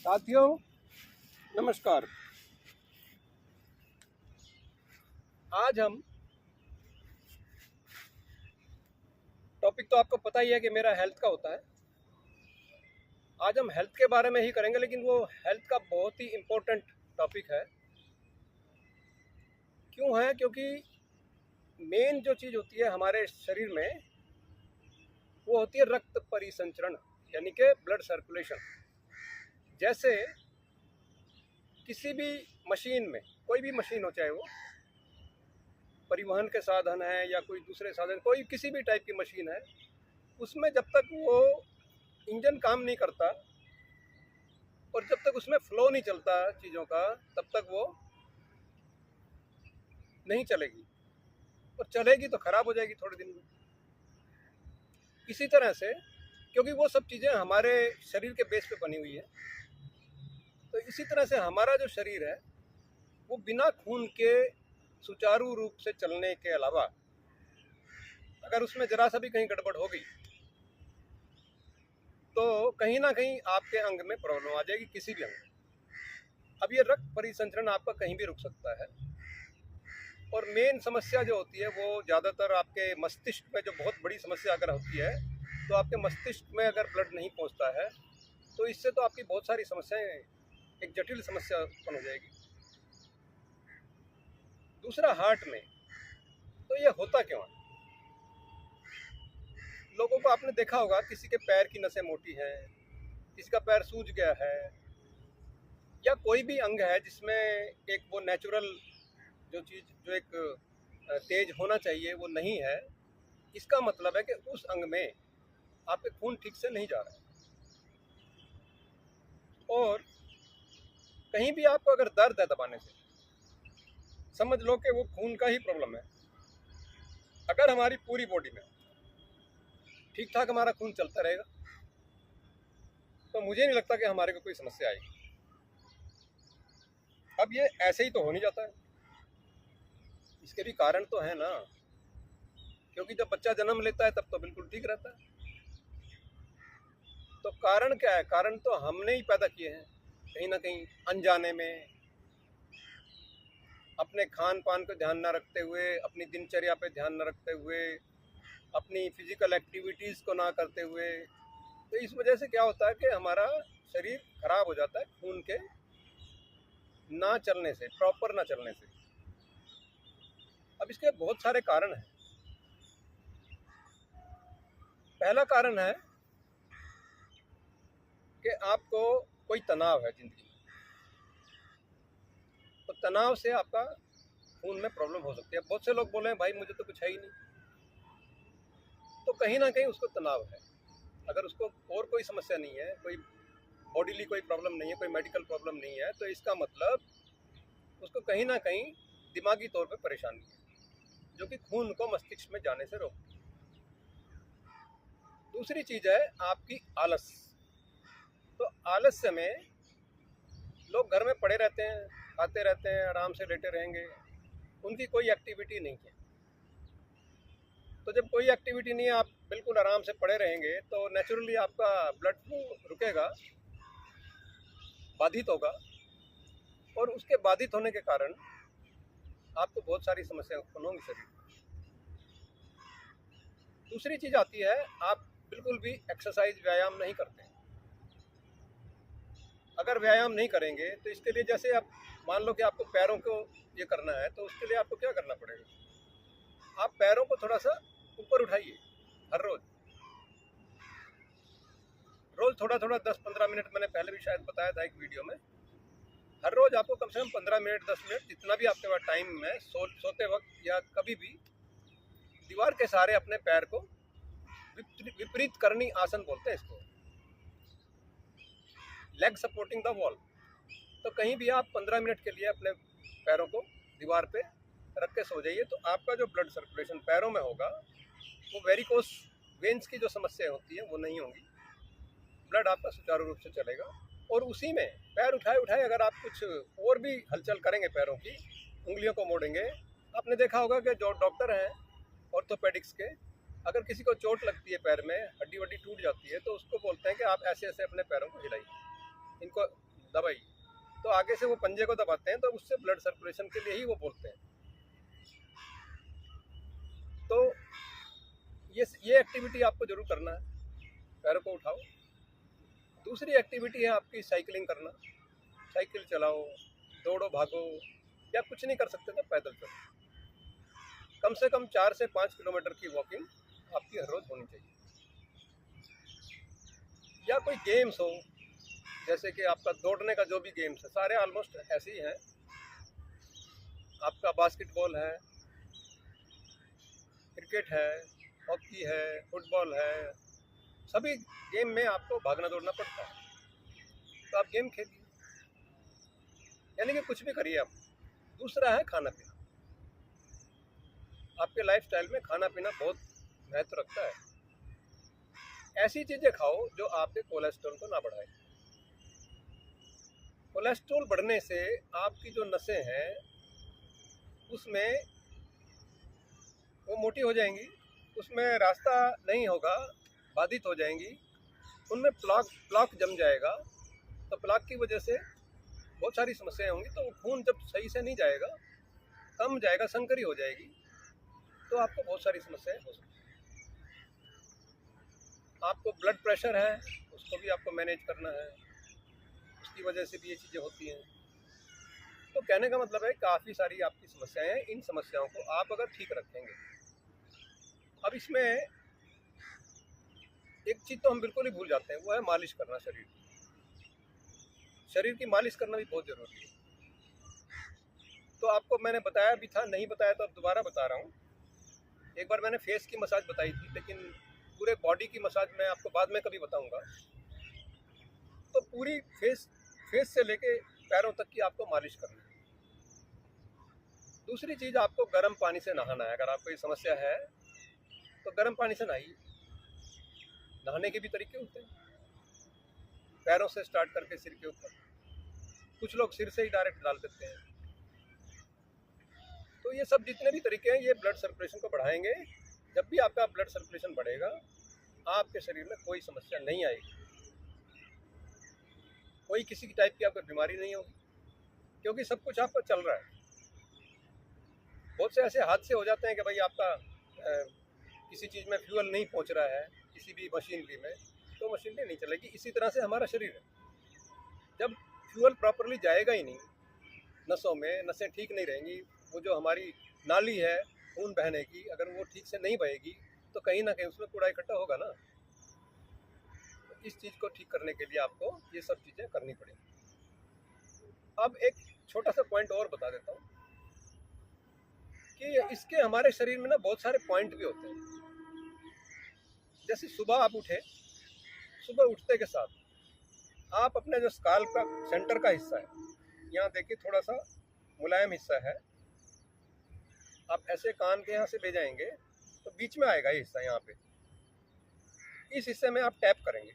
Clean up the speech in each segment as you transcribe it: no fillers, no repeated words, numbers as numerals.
साथियों नमस्कार। आज हम टॉपिक तो आपको पता ही है कि मेरा हेल्थ का होता है। आज हम हेल्थ के बारे में ही करेंगे, लेकिन वो हेल्थ का बहुत ही इम्पोर्टेंट टॉपिक है। क्यों है? क्योंकि मेन जो चीज़ होती है हमारे शरीर में वो होती है रक्त परिसंचरण, यानी कि ब्लड सर्कुलेशन। जैसे किसी भी मशीन में, कोई भी मशीन हो, चाहे वो परिवहन के साधन है या कोई दूसरे साधन, कोई किसी भी टाइप की मशीन है, उसमें जब तक वो इंजन काम नहीं करता और जब तक उसमें फ्लो नहीं चलता चीज़ों का, तब तक वो नहीं चलेगी। और चलेगी तो ख़राब हो जाएगी थोड़े दिन में। इसी तरह से, क्योंकि वो सब चीज़ें हमारे शरीर के बेस पे बनी हुई है, तो इसी तरह से हमारा जो शरीर है वो बिना खून के सुचारू रूप से चलने के अलावा, अगर उसमें जरा सा भी कहीं गड़बड़ हो गई तो कहीं ना कहीं आपके अंग में प्रॉब्लम आ जाएगी, किसी भी अंग में। अब ये रक्त परिसंचरण आपका कहीं भी रुक सकता है। और मेन समस्या जो होती है वो ज़्यादातर आपके मस्तिष्क में, जो बहुत बड़ी समस्या अगर होती है तो आपके मस्तिष्क में अगर ब्लड नहीं पहुंचता है तो इससे तो आपकी बहुत सारी समस्याएं, एक जटिल समस्या उत्पन्न हो जाएगी। दूसरा, हार्ट में। तो ये होता क्यों है? लोगों को आपने देखा होगा, किसी के पैर की नसें मोटी हैं, किसी का पैर सूज गया है, या कोई भी अंग है जिसमें एक वो नेचुरल जो चीज़, जो एक तेज होना चाहिए, वो नहीं है। इसका मतलब है कि उस अंग में आपके खून ठीक से नहीं जा रहा है। और कहीं भी आपको अगर दर्द है दबाने से, समझ लो कि वो खून का ही प्रॉब्लम है। अगर हमारी पूरी बॉडी में ठीक ठाक हमारा खून चलता रहेगा तो मुझे नहीं लगता कि हमारे को कोई समस्या आएगी। अब ये ऐसे ही तो हो नहीं जाता है, इसके भी कारण तो है ना। क्योंकि जब बच्चा जन्म लेता है तब तो बिल्कुल ठीक रहता है। तो कारण क्या है? कारण तो हमने ही पैदा किए हैं, कहीं ना कहीं अनजाने में, अपने खान पान को ध्यान न रखते हुए, अपनी दिनचर्या पे ध्यान न रखते हुए, अपनी फिजिकल एक्टिविटीज़ को ना करते हुए। तो इस वजह से क्या होता है कि हमारा शरीर खराब हो जाता है, खून के ना चलने से, प्रॉपर ना चलने से। अब इसके बहुत सारे कारण हैं। पहला कारण है कि आपको कोई तनाव है जिंदगी में, तो तनाव से आपका खून में प्रॉब्लम हो सकती है। बहुत से लोग बोले हैं भाई मुझे तो कुछ है ही नहीं, तो कहीं ना कहीं उसको तनाव है। अगर उसको और कोई समस्या नहीं है, कोई बॉडीली कोई प्रॉब्लम नहीं है, कोई मेडिकल प्रॉब्लम नहीं है, तो इसका मतलब उसको कहीं ना कहीं दिमागी तौर पे परेशानी है, जो कि खून को मस्तिष्क में जाने से रोकती है। दूसरी चीज़ है आपकी आलस। तो आलस्य में लोग घर में पड़े रहते हैं, खाते रहते हैं, आराम से लेटे रहेंगे, उनकी कोई एक्टिविटी नहीं है। तो जब कोई एक्टिविटी नहीं है, आप बिल्कुल आराम से पड़े रहेंगे, तो नेचुरली आपका ब्लड फ्लो रुकेगा, बाधित होगा। और उसके बाधित होने के कारण आपको बहुत सारी समस्याएं उत्पन्न होंगी शरीर में। दूसरी चीज़ आती है, आप बिल्कुल भी एक्सरसाइज, व्यायाम नहीं करते। अगर व्यायाम नहीं करेंगे तो इसके लिए, जैसे आप मान लो कि आपको पैरों को ये करना है, तो उसके लिए आपको क्या करना पड़ेगा? आप पैरों को थोड़ा सा ऊपर उठाइए हर रोज, रोज थोड़ा थोड़ा 10-15 मिनट। मैंने पहले भी शायद बताया था एक वीडियो में। हर रोज आपको कम से कम 15 मिनट, 10 मिनट, जितना भी आपके पास टाइम है, सोते वक्त या कभी भी, दीवार के सहारे अपने पैर को, विपरीत करनी आसन बोलते हैं इसको, लेग सपोर्टिंग द वॉल। तो कहीं भी आप 15 मिनट के लिए अपने पैरों को दीवार पे रख के सो जाइए, तो आपका जो ब्लड सर्कुलेशन पैरों में होगा, वो वेरिकोस वेन्स की जो समस्या होती है वो नहीं होगी, ब्लड आपका सुचारू रूप से चलेगा। और उसी में पैर उठाए उठाए अगर आप कुछ और भी हलचल करेंगे, पैरों की उंगलियों को मोड़ेंगे। आपने देखा होगा कि जो डॉक्टर हैं ऑर्थोपेडिक्स के, अगर किसी को चोट लगती है पैर में, हड्डी वड्डी टूट जाती है, तो उसको बोलते हैं कि आप ऐसे ऐसे अपने पैरों को हिलाइए, इनको दबाइए, तो आगे से वो पंजे को दबाते हैं, तो उससे ब्लड सर्कुलेशन के लिए ही वो बोलते हैं। तो ये एक्टिविटी आपको जरूर करना है, पैरों को उठाओ। दूसरी एक्टिविटी है आपकी साइकिलिंग करना, साइकिल चलाओ, दौड़ो, भागो, या कुछ नहीं कर सकते तो पैदल चलो। कम से कम 4 से 5 किलोमीटर की वॉकिंग आपकी हर रोज होनी चाहिए। या कोई गेम्स हो, जैसे कि आपका दौड़ने का जो भी गेम्स है, सारे ऑलमोस्ट ऐसे ही हैं। आपका बास्केटबॉल है, क्रिकेट है, हॉकी है, फुटबॉल है, सभी गेम में आपको भागना दौड़ना पड़ता है, तो आप गेम खेलिए, यानी कि कुछ भी करिए आप। दूसरा है खाना पीना। आपके लाइफस्टाइल में खाना पीना बहुत महत्व रखता है। ऐसी चीज़ें खाओ जो आपके कोलेस्ट्रॉल को ना बढ़ाए। कोलेस्ट्रॉल बढ़ने से आपकी जो नसें हैं उसमें वो मोटी हो जाएंगी, उसमें रास्ता नहीं होगा, बाधित हो जाएंगी, उनमें प्लाक जम जाएगा। तो प्लाक की वजह से बहुत सारी समस्याएं होंगी। तो खून जब सही से नहीं जाएगा, कम जाएगा, संकरी हो जाएगी, तो आपको बहुत सारी समस्याएं हो सकती हैं। आपको ब्लड प्रेशर है, उसको भी आपको मैनेज करना है, उसकी वजह से भी ये चीज़ें होती हैं। तो कहने का मतलब है काफ़ी सारी आपकी समस्याएं हैं। इन समस्याओं को आप अगर ठीक रखेंगे, अब इसमें एक चीज़ तो हम बिल्कुल ही भूल जाते हैं, वो है मालिश करना। शरीर की मालिश करना भी बहुत ज़रूरी है। तो आपको मैंने बताया भी था, नहीं बताया तो अब दोबारा बता रहा हूँ। एक बार मैंने फेस की मसाज बताई थी, लेकिन पूरे बॉडी की मसाज मैं आपको बाद में कभी बताऊंगा। तो पूरी फेस से लेके पैरों तक की आपको मालिश करनी है। दूसरी चीज़, आपको गर्म पानी से नहाना है। अगर आपको ये समस्या है तो गर्म पानी से नहाइए। नहाने के भी तरीके होते हैं, पैरों से स्टार्ट करके सिर के ऊपर, कुछ लोग सिर से ही डायरेक्ट डाल देते हैं। तो ये सब जितने भी तरीके हैं, ये ब्लड सर्कुलेशन को बढ़ाएंगे। जब भी आपका ब्लड सर्कुलेशन बढ़ेगा, आपके शरीर में कोई समस्या नहीं आएगी, कोई किसी की टाइप की आपको बीमारी नहीं होगी, क्योंकि सब कुछ आपका चल रहा है। बहुत से ऐसे हादसे हो जाते हैं कि भाई आपका किसी चीज़ में फ्यूल नहीं पहुंच रहा है, किसी भी मशीनरी में, तो मशीनरी नहीं चलेगी। इसी तरह से हमारा शरीर है, जब फ्यूल प्रॉपरली जाएगा ही नहीं नसों में, नसें ठीक नहीं रहेंगी, वो जो हमारी नाली है खून बहने की, अगर वो ठीक से नहीं बहेगी तो कहीं ना कहीं उसमें कूड़ा इकट्ठा होगा ना। तो इस चीज़ को ठीक करने के लिए आपको ये सब चीज़ें करनी पड़ेंगी। अब एक छोटा सा पॉइंट और बता देता हूँ कि इसके हमारे शरीर में ना बहुत सारे पॉइंट भी होते हैं। जैसे सुबह आप उठे, सुबह उठते के साथ आप अपने जो स्काल्प का सेंटर का हिस्सा है, यहाँ देखिए थोड़ा सा मुलायम हिस्सा है, आप ऐसे कान के यहाँ से ले जाएंगे तो बीच में आएगा ये हिस्सा, यहाँ पे इस हिस्से में आप टैप करेंगे।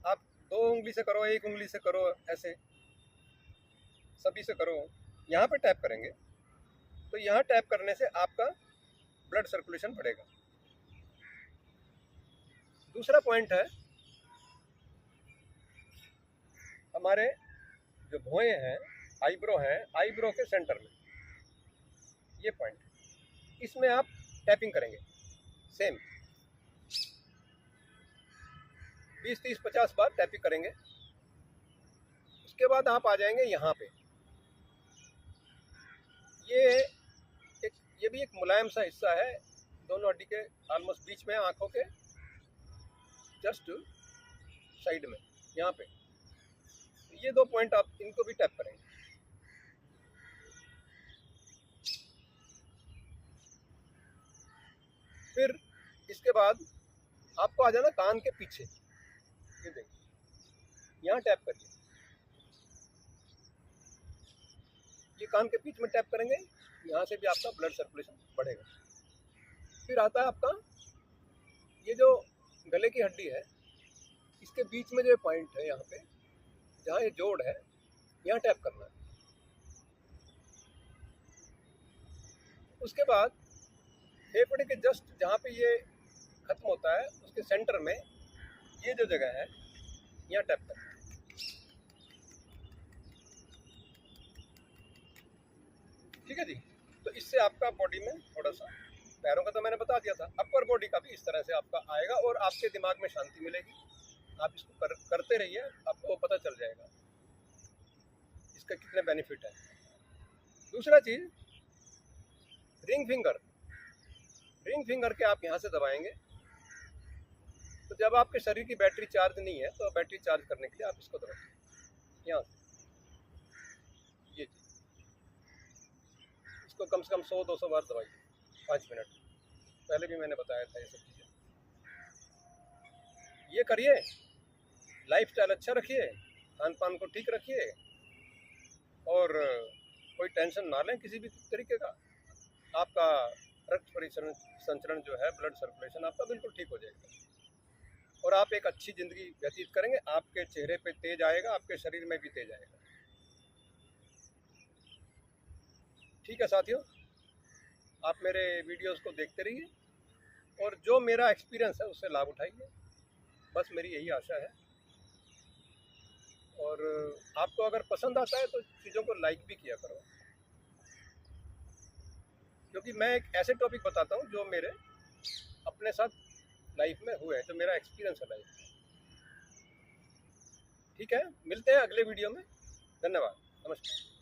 आप 2 उंगली से करो, 1 उंगली से करो, ऐसे सभी से करो, यहाँ पे टैप करेंगे। तो यहाँ टैप करने से आपका ब्लड सर्कुलेशन बढ़ेगा। दूसरा पॉइंट है, हमारे जो भौहें हैं, आईब्रो हैं, आईब्रो के सेंटर में ये पॉइंट, इसमें आप टैपिंग करेंगे सेम 20, 30, 50 बार टैपिंग करेंगे। उसके बाद आप आ जाएंगे यहाँ पे, ये भी एक मुलायम सा हिस्सा है, दोनों हड्डी के ऑलमोस्ट बीच में, आंखों के जस्ट साइड में, यहाँ पे ये 2 पॉइंट आप इनको भी टैप करेंगे। फिर इसके बाद आपको आ जाना कान के पीछे, ये देखिए यहाँ टैप करिए, ये कान के बीच में टैप करेंगे, यहाँ से भी आपका ब्लड सर्कुलेशन बढ़ेगा। फिर आता है आपका ये जो गले की हड्डी है, इसके बीच में जो पॉइंट है, यहाँ पे जहाँ ये जोड़ है, यहाँ टैप करना है। उसके बाद फेफड़े के जस्ट जहाँ पे ये खत्म होता है, उसके सेंटर में ये जो जगह है, यहाँ टैप करना है। है जी। तो इससे आपका बॉडी में थोड़ा सा, पैरों का तो मैंने बता दिया था, अपर बॉडी का भी इस तरह से आपका आएगा और आपके दिमाग में शांति मिलेगी। आप इसको करते रहिए, आपको पता चल जाएगा इसका कितने बेनिफिट है। दूसरा चीज़, रिंग फिंगर। रिंग फिंगर के आप यहाँ से दबाएंगे तो जब आपके शरीर की बैटरी चार्ज नहीं है तो बैटरी चार्ज करने के लिए आप इसको दबाएंगे यहाँ से, ये चीज़। इसको कम से कम 100-200 बार दबाइए 5 मिनट। पहले भी मैंने बताया था ये सब चीज़ें। ये करिए, लाइफस्टाइल अच्छा रखिए, खान पान को ठीक रखिए और कोई टेंशन ना लें किसी भी तरीके का। आपका रक्त संचरण जो है, ब्लड सर्कुलेशन आपका बिल्कुल ठीक हो जाएगा और आप एक अच्छी ज़िंदगी व्यतीत करेंगे। आपके चेहरे पे तेज आएगा, आपके शरीर में भी तेज आएगा। ठीक है साथियों, आप मेरे वीडियोस को देखते रहिए और जो मेरा एक्सपीरियंस है उससे लाभ उठाइए, बस मेरी यही आशा है। और आपको अगर पसंद आता है तो चीज़ों को लाइक भी किया करो, क्योंकि मैं एक ऐसे टॉपिक बताता हूँ जो मेरे अपने साथ लाइफ में हुए हैं, जो मेरा एक्सपीरियंस है लाइफ में। ठीक है, मिलते हैं अगले वीडियो में। धन्यवाद, नमस्कार।